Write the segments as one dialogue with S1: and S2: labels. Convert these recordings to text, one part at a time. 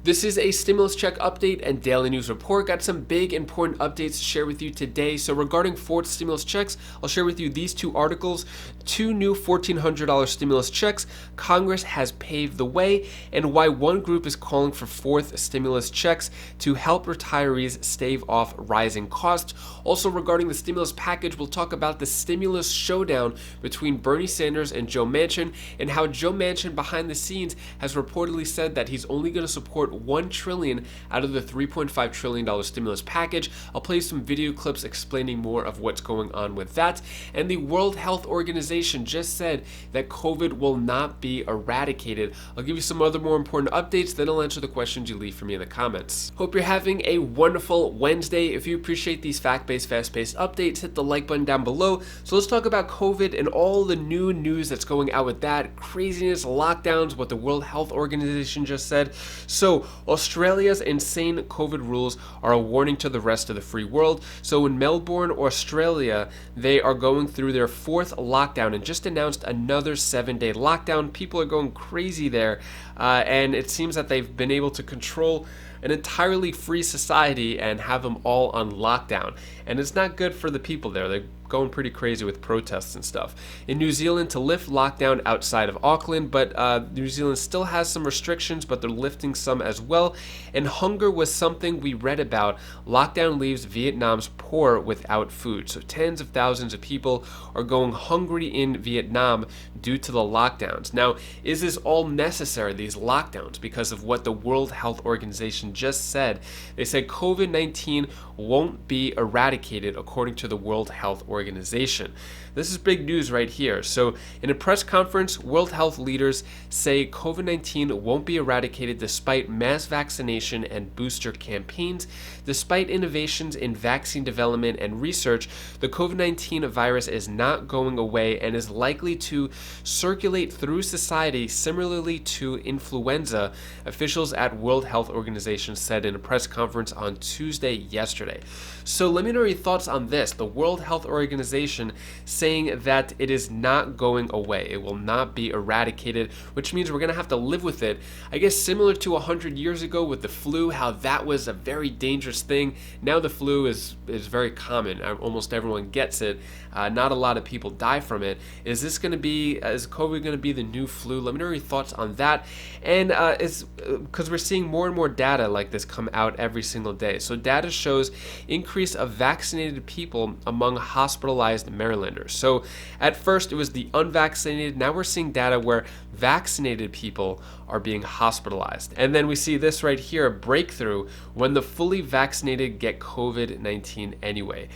S1: This is a stimulus check update and daily news report. Got some big important updates to share with you today. So regarding fourth stimulus checks, I'll share with you these two articles. Two new $1,400 stimulus checks. Congress has paved the way, and why one group is calling for fourth stimulus checks to help retirees stave off rising costs. Also regarding the stimulus package, we'll talk about the stimulus showdown between Bernie Sanders and Joe Manchin, and how Joe Manchin behind the scenes has reportedly said that he's only going to support $1 trillion out of the $3.5 trillion stimulus package. I'll play some video clips explaining more of what's going on with that. And the World Health Organization just said that COVID will not be eradicated. I'll give you some other more important updates, then I'll answer the questions you leave for me in the comments. Hope you're having a wonderful Wednesday. If you appreciate these fact-based, fast-paced updates, hit the like button down below. So let's talk about COVID and all the new news that's going out with that. Craziness, lockdowns, what the World Health Organization just said. So Australia's insane COVID rules are a warning to the rest of the free world. So in Melbourne, Australia, they are going through their fourth lockdown and just announced another 7-day lockdown. People are going crazy there, and it seems that they've been able to control an entirely free society and have them all on lockdown. And it's not good for the people there. They're going pretty crazy with protests and stuff. In New Zealand, to lift lockdown outside of Auckland, but New Zealand still has some restrictions, but they're lifting some as well. And hunger was something we read about. Lockdown leaves Vietnam's poor without food. So tens of thousands of people are going hungry in Vietnam due to the lockdowns. Now, is this all necessary, these lockdowns, because of what the World Health Organization just said? They said COVID-19 won't be eradicated according to the World Health Organization. This is big news right here. So in a press conference, World Health leaders say COVID-19 won't be eradicated despite mass vaccination and booster campaigns. Despite innovations in vaccine development and research, the COVID-19 virus is not going away and is likely to circulate through society similarly to influenza, officials at World Health Organization said in a press conference on Tuesday yesterday. So let me know your thoughts on this. The World Health Organization saying that it is not going away. It will not be eradicated, which means we're going to have to live with it. I guess similar to 100 years ago with the flu, how that was a very dangerous thing. Now the flu is very common. Almost everyone gets it. Not a lot of people die from it. Is COVID going to be the new flu? Let me know your thoughts on that. And it's because we're seeing more and more data like this come out every single day. So data shows increase of vaccinated people among hospitalized Marylanders. So at first it was the unvaccinated. Now we're seeing data where vaccinated people are being hospitalized. And then we see this right here, a breakthrough when the fully vaccinated get COVID-19 anyway.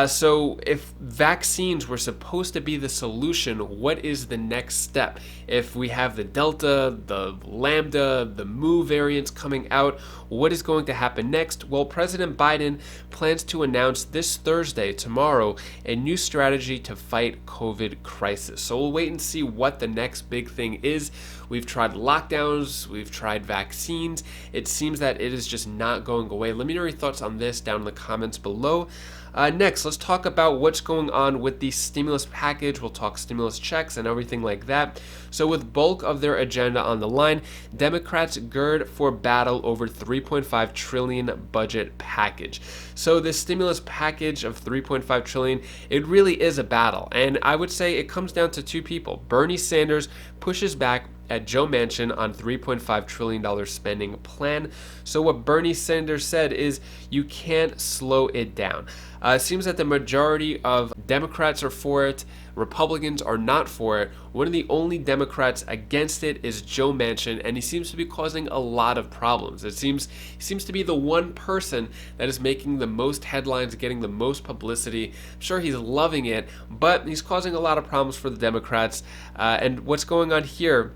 S1: So if vaccines were supposed to be the solution, what is the next step? If we have the Delta, the Lambda, the Mu variants coming out, what is going to happen next? Well, President Biden plans to announce this Thursday, tomorrow, a new strategy to fight COVID crisis. So we'll wait and see what the next big thing is. We've tried lockdowns, we've tried vaccines. It seems that it is just not going away. Let me know your thoughts on this down in the comments below. Next, let's talk about what's going on with the stimulus package. We'll talk stimulus checks and everything like that. So with bulk of their agenda on the line, Democrats gird for battle over $3.5 trillion budget package. So this stimulus package of $3.5 trillion, it really is a battle. And I would say it comes down to two people. Bernie Sanders pushes back at Joe Manchin on $3.5 trillion spending plan. So what Bernie Sanders said is you can't slow it down. It seems that the majority of Democrats are for it. Republicans are not for it. One of the only Democrats against it is Joe Manchin, and he seems to be causing a lot of problems. He seems to be the one person that is making the most headlines, getting the most publicity. I'm sure he's loving it, but he's causing a lot of problems for the Democrats. And what's going on here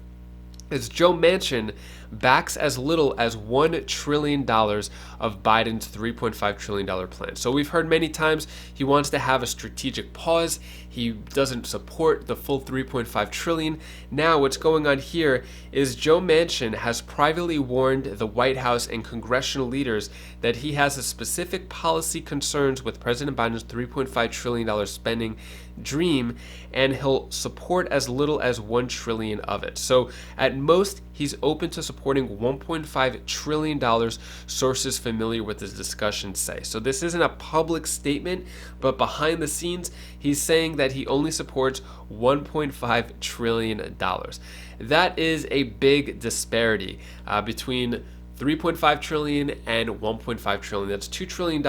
S1: is Joe Manchin backs as little as $1 trillion of Biden's $3.5 trillion plan. So we've heard many times he wants to have a strategic pause. He doesn't support the full $3.5 trillion. Now what's going on here is Joe Manchin has privately warned the White House and congressional leaders that he has a specific policy concerns with President Biden's $3.5 trillion spending dream, and he'll support as little as $1 trillion of it. So at most, he's open to supporting $1.5 trillion, sources familiar with this discussion say. So this isn't a public statement, but behind the scenes, he's saying that he only supports $1.5 trillion. That is a big disparity between 3.5 trillion and 1.5 trillion. That's $2 trillion.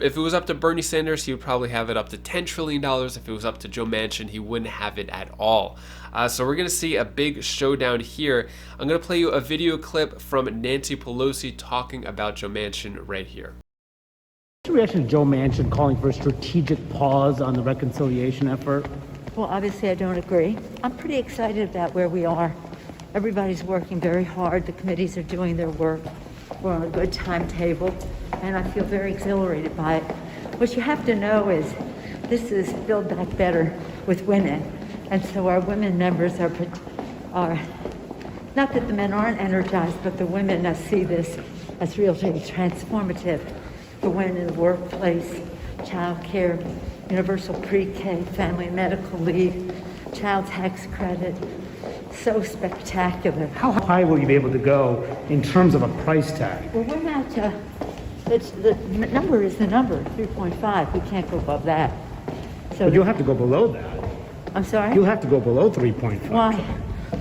S1: If it was up to Bernie Sanders, he would probably have it up to $10 trillion. If it was up to Joe Manchin, he wouldn't have it at all. So we're going to see a big showdown here. I'm going to play you a video clip from Nancy Pelosi talking about Joe Manchin right here.
S2: What's your reaction to Joe Manchin calling for a strategic pause on the reconciliation effort?
S3: Well, obviously I don't agree. I'm pretty excited about where we are. Everybody's working very hard. The committees are doing their work. We're on a good timetable, and I feel very exhilarated by it. What you have to know is this is Build Back Better with women, and so our women members are not that the men aren't energized, but the women see this as really transformative for women in the workplace, child care, universal pre-K, family and medical leave, child tax credit. So spectacular.
S2: How high will you be able to go in terms of a price tag?
S3: Well, we're not, the number is the number, 3.5. We can't go above that. So
S2: But you'll have to go below that.
S3: I'm sorry?
S2: You'll have to go below 3.5.
S3: Why?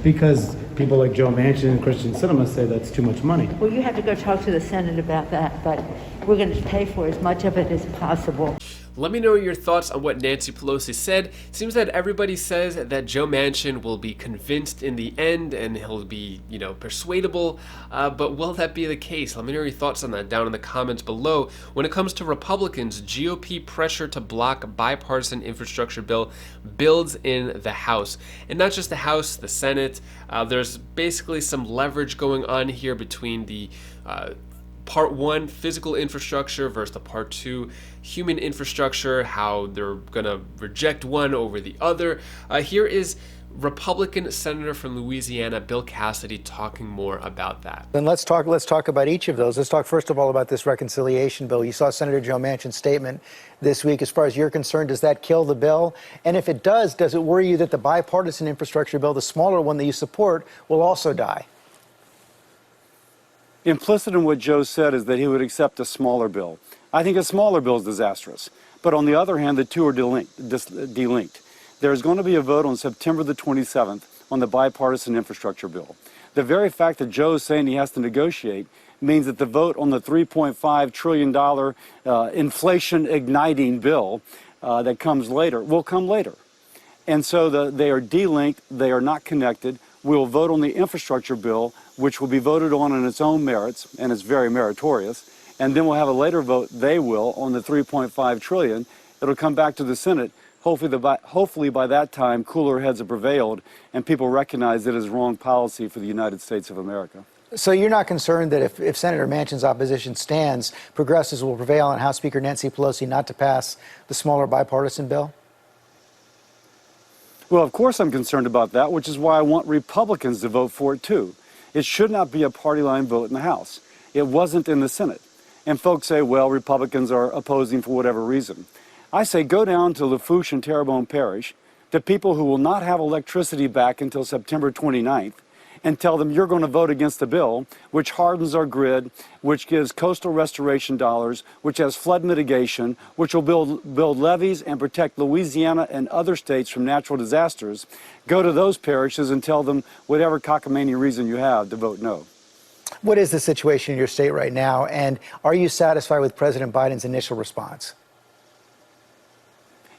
S2: Because people like Joe Manchin and Christian Cinema say that's too much money.
S3: Well, you have to go talk to the Senate about that, but we're going to pay for as much of it as possible.
S1: Let me know your thoughts on what Nancy Pelosi said. It seems that everybody says that Joe Manchin will be convinced in the end and he'll be, persuadable. But will that be the case? Let me know your thoughts on that down in the comments below. When it comes to Republicans, GOP pressure to block bipartisan infrastructure bill builds in the House. And not just the House, the Senate. There's basically some leverage going on here between the Part 1, physical infrastructure, versus the Part 2, human infrastructure, how they're going to reject one over the other. Here is Republican Senator from Louisiana, Bill Cassidy, talking more about that.
S4: Then let's talk about each of those. Let's talk first of all about this reconciliation bill. You saw Senator Joe Manchin's statement this week. As far as you're concerned, does that kill the bill? And if it does it worry you that the bipartisan infrastructure bill, the smaller one that you support, will also die?
S5: Implicit in what Joe said is that he would accept a smaller bill. I think a smaller bill is disastrous. But on the other hand, the two are delinked. There's going to be a vote on September the 27th on the bipartisan infrastructure bill. The very fact that Joe is saying he has to negotiate means that the vote on the $3.5 trillion inflation-igniting bill that comes later will come later. And so they are delinked, they are not connected. We'll vote on the infrastructure bill, which will be voted on its own merits, and it's very meritorious. And then we'll have a later vote, they will, on the $3.5 trillion. It'll come back to the Senate. Hopefully by that time, cooler heads have prevailed, and people recognize it is wrong policy for the United States of America.
S4: So you're not concerned that if Senator Manchin's opposition stands, progressives will prevail on House Speaker Nancy Pelosi not to pass the smaller bipartisan bill?
S5: Well, of course I'm concerned about that, which is why I want Republicans to vote for it too. It should not be a party line vote in the House. It wasn't in the Senate. And folks say, well, Republicans are opposing for whatever reason. I say go down to Lafourche and Terrebonne Parish, to people who will not have electricity back until September 29th, and tell them you're going to vote against the bill, which hardens our grid, which gives coastal restoration dollars, which has flood mitigation, which will build levees and protect Louisiana and other states from natural disasters. Go to those parishes and tell them whatever cockamamie reason you have to vote no.
S4: What is the situation in your state right now, and are you satisfied with President Biden's initial response?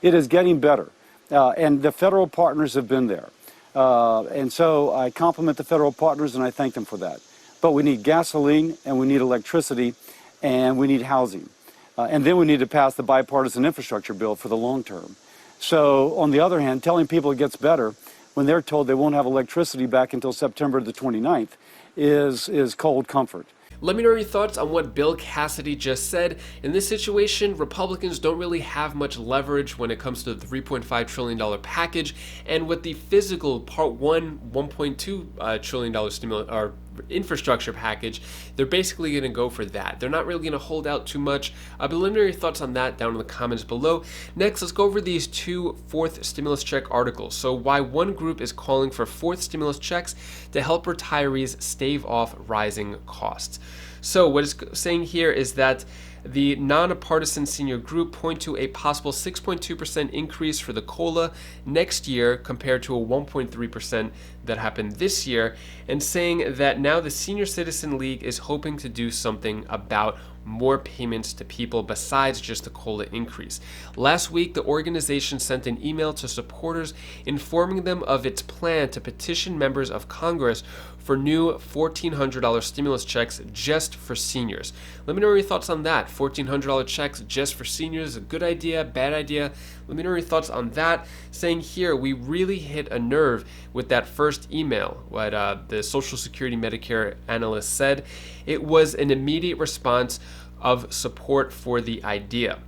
S5: It is getting better, and the federal partners have been there. And so I compliment the federal partners and I thank them for that. But we need gasoline and we need electricity and we need housing. And then we need to pass the bipartisan infrastructure bill for the long term. So on the other hand, telling people it gets better when they're told they won't have electricity back until September the 29th is cold comfort.
S1: Let me know your thoughts on what Bill Cassidy just said. In this situation, Republicans don't really have much leverage when it comes to the $3.5 trillion package, and with the physical Part 1, $1.2 trillion stimulus or infrastructure package, they're basically going to go for that. They're not really going to hold out too much. But let me know your thoughts on that down in the comments below. Next, let's go over these two fourth stimulus check articles. So why one group is calling for fourth stimulus checks to help retirees stave off rising costs. So what it's saying here is that the nonpartisan senior group point to a possible 6.2% increase for the COLA next year compared to a 1.3% that happened this year, and saying that now the Senior Citizen League is hoping to do something about more payments to people besides just the COLA increase. Last week, the organization sent an email to supporters informing them of its plan to petition members of Congress for new $1,400 stimulus checks just for seniors. Let me know your thoughts on that. $1,400 checks just for seniors, a good idea, bad idea? Let me know your thoughts on that. Saying here, we really hit a nerve with that first email, what the Social Security Medicare analyst said. It was an immediate response of support for the idea.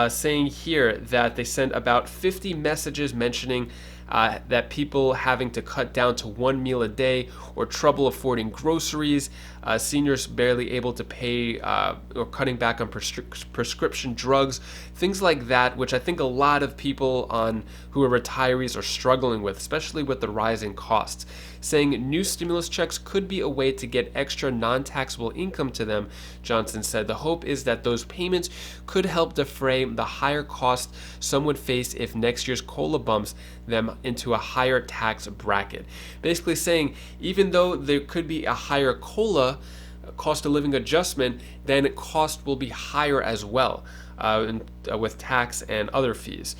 S1: Saying here that they sent about 50 messages mentioning that people having to cut down to one meal a day or trouble affording groceries, seniors barely able to pay or cutting back on prescription drugs, things like that, which I think a lot of people who are retirees are struggling with, especially with the rising costs. Saying new stimulus checks could be a way to get extra non-taxable income to them, Johnson said. The hope is that those payments could help defray the higher cost some would face if next year's COLA bumps them into a higher tax bracket. Basically saying, even though there could be a higher COLA, cost of living adjustment, then cost will be higher as well with tax and other fees.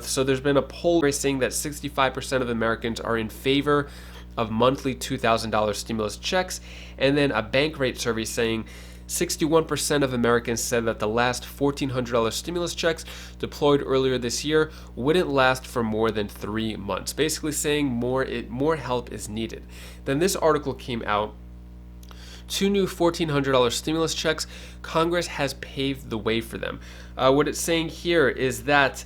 S1: So there's been a poll saying that 65% of Americans are in favor of monthly $2,000 stimulus checks, and then a bank rate survey saying 61% of Americans said that the last $1,400 stimulus checks deployed earlier this year wouldn't last for more than 3 months. Basically saying more help is needed. Then this article came out. Two new $1,400 stimulus checks, Congress has paved the way for them. What it's saying here is that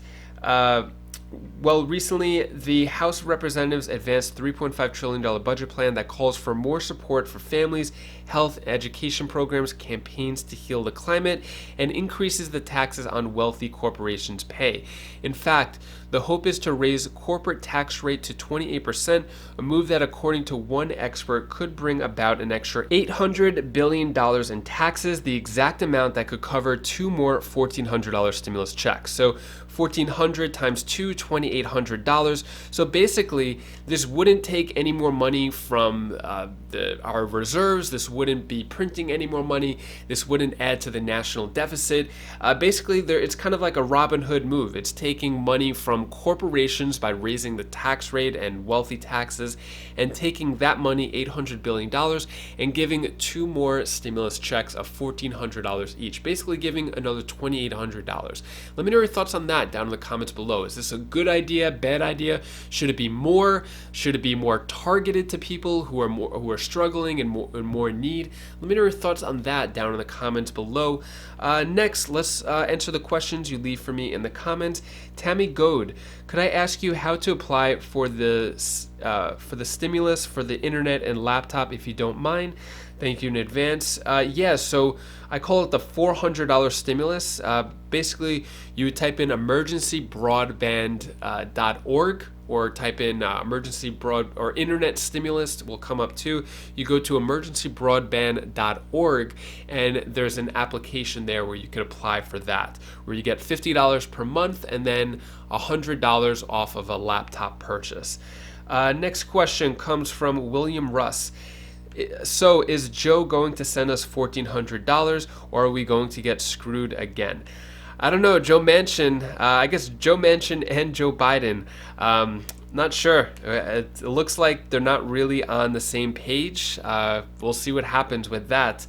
S1: recently the House of Representatives advanced $3.5 trillion budget plan that calls for more support for families, health, education programs, campaigns to heal the climate, and increases the taxes on wealthy corporations pay. In fact, the hope is to raise corporate tax rate to 28%, a move that, according to one expert, could bring about an extra $800 billion in taxes, the exact amount that could cover two more $1,400 stimulus checks. So $1,400 times two, $2,800. So basically, this wouldn't take any more money from our reserves. This wouldn't be printing any more money. This wouldn't add to the national deficit. Basically, it's kind of like a Robin Hood move. It's taking money from corporations by raising the tax rate and wealthy taxes, and taking that money, $800 billion, and giving two more stimulus checks of $1,400 each, basically giving another $2,800. Let me know your thoughts on that down in the comments below. Is this a good idea, bad idea? Should it be more? Should it be more targeted to people who are struggling and more in need? Let me know your thoughts on that down in the comments below. Next, let's answer the questions you leave for me in the comments. Tammy Goad, could I ask you how to apply for the stimulus for the internet and laptop if you don't mind? Thank you in advance. So I call it the $400 stimulus. Basically, you would type in emergencybroadband.org or type in emergency broad or internet stimulus will come up too. You go to emergencybroadband.org and there's an application there where you can apply for that, where you get $50 per month and then $100 off of a laptop purchase. Next question comes from William Russ. So is Joe going to send us $1,400 or are we going to get screwed again? I don't know, Joe Manchin, I guess Joe Manchin and Joe Biden, not sure. It looks like they're not really on the same page. We'll see what happens with that.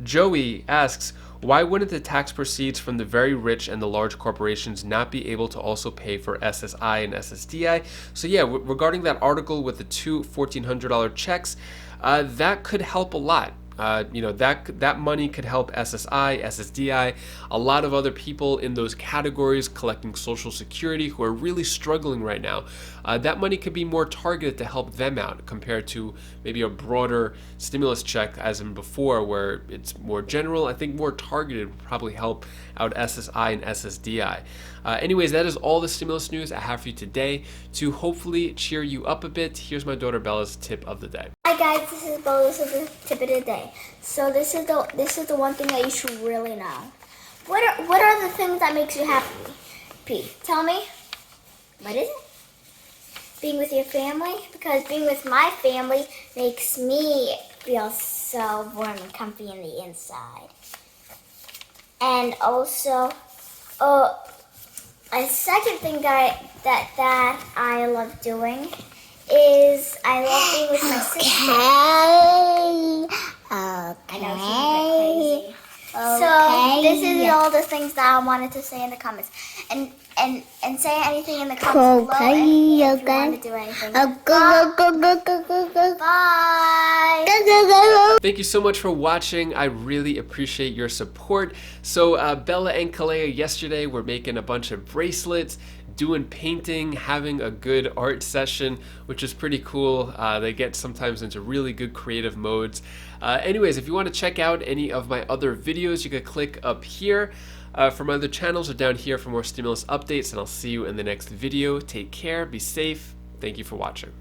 S1: Joey asks, why wouldn't the tax proceeds from the very rich and the large corporations not be able to also pay for SSI and SSDI? So yeah, regarding that article with the two $1,400 checks, that could help a lot. that money could help SSI, SSDI, a lot of other people in those categories collecting Social Security who are really struggling right now. That money could be more targeted to help them out compared to maybe a broader stimulus check as in before, where it's more general. I think more targeted would probably help out SSI and SSDI. Anyways, that is all the stimulus news I have for you today. To hopefully cheer you up a bit, here's my daughter Bella's tip of the day.
S6: Hi guys, this is Bella. This is the tip of the day. So this is the one thing that you should really know. What are the things that makes you happy? Tell me. What is it? Being with your family? Because being with my family makes me feel so warm and comfy in the inside. And also, a second thing that I love doing is I love being with my sister. I know she's a bit crazy. So this is all the things that I wanted to say in the comments. And say anything in the comments below if you want to do anything. Bye.
S1: Thank you so much for watching. I really appreciate your support. So Bella and Kalea yesterday were making a bunch of bracelets, doing painting, having a good art session, which is pretty cool. They get sometimes into really good creative modes. Anyways, if you want to check out any of my other videos, you can click up here. For my other channels or down here for more stimulus updates, and I'll see you in the next video. Take care, be safe. Thank you for watching.